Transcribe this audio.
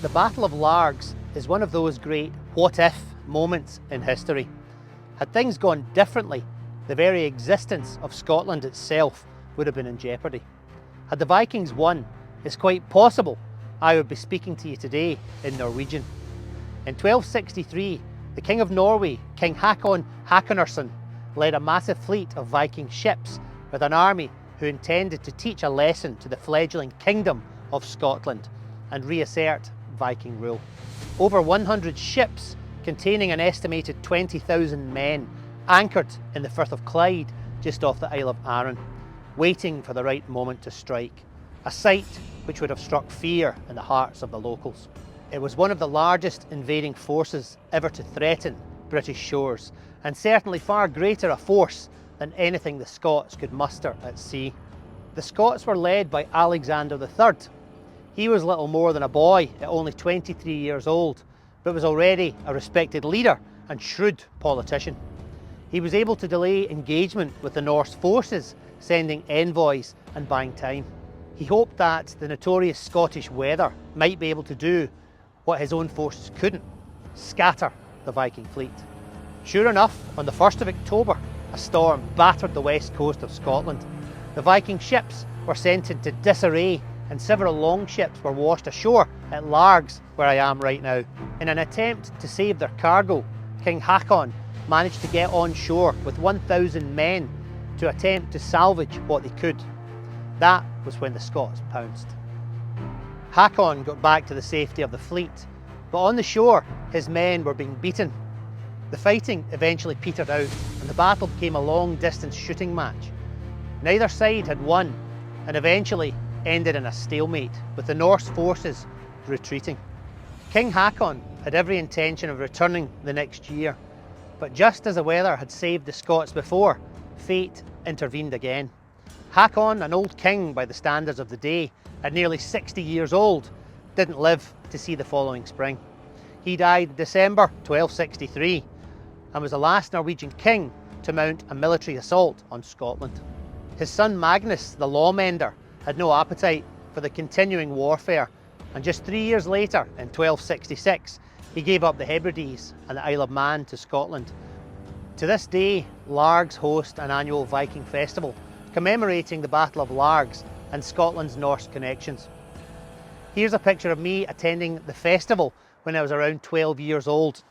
The Battle of Largs is one of those great what-if moments in history. Had things gone differently, the very existence of Scotland itself would have been in jeopardy. Had the Vikings won, it's quite possible I would be speaking to you today in Norwegian. In 1263, the King of Norway, King Hakon Hakonarsson, led a massive fleet of Viking ships with an army who intended to teach a lesson to the fledgling Kingdom of Scotland and reassert Viking rule. Over 100 ships containing an estimated 20,000 men anchored in the Firth of Clyde just off the Isle of Arran, waiting for the right moment to strike, a sight which would have struck fear in the hearts of the locals. It was one of the largest invading forces ever to threaten British shores, and certainly far greater a force than anything the Scots could muster at sea. The Scots were led by Alexander III. He was little more than a boy at only 23 years old, but was already a respected leader and shrewd politician. He was able to delay engagement with the Norse forces, sending envoys and buying time. He hoped that the notorious Scottish weather might be able to do what his own forces couldn't: scatter the Viking fleet. Sure enough, on the 1st of October, a storm battered the west coast of Scotland. The Viking ships were sent into disarray and several longships were washed ashore at Largs, where I am right now. In an attempt to save their cargo, King Hakon managed to get on shore with 1,000 men to attempt to salvage what they could. That was when the Scots pounced. Hakon got back to the safety of the fleet, but on the shore his men were being beaten. The fighting eventually petered out and the battle became a long-distance shooting match. Neither side had won and eventually ended in a stalemate, with the Norse forces retreating. King Hakon had every intention of returning the next year, but just as the weather had saved the Scots before, fate intervened again. Hakon, an old king by the standards of the day, at nearly 60 years old, didn't live to see the following spring. He died in December 1263 and was the last Norwegian king to mount a military assault on Scotland. His son Magnus, the lawmender, had no appetite for the continuing warfare, and just 3 years later, in 1266, he gave up the Hebrides and the Isle of Man to Scotland. To this day, Largs host an annual Viking festival commemorating the Battle of Largs and Scotland's Norse connections. Here's a picture of me attending the festival when I was around 12 years old.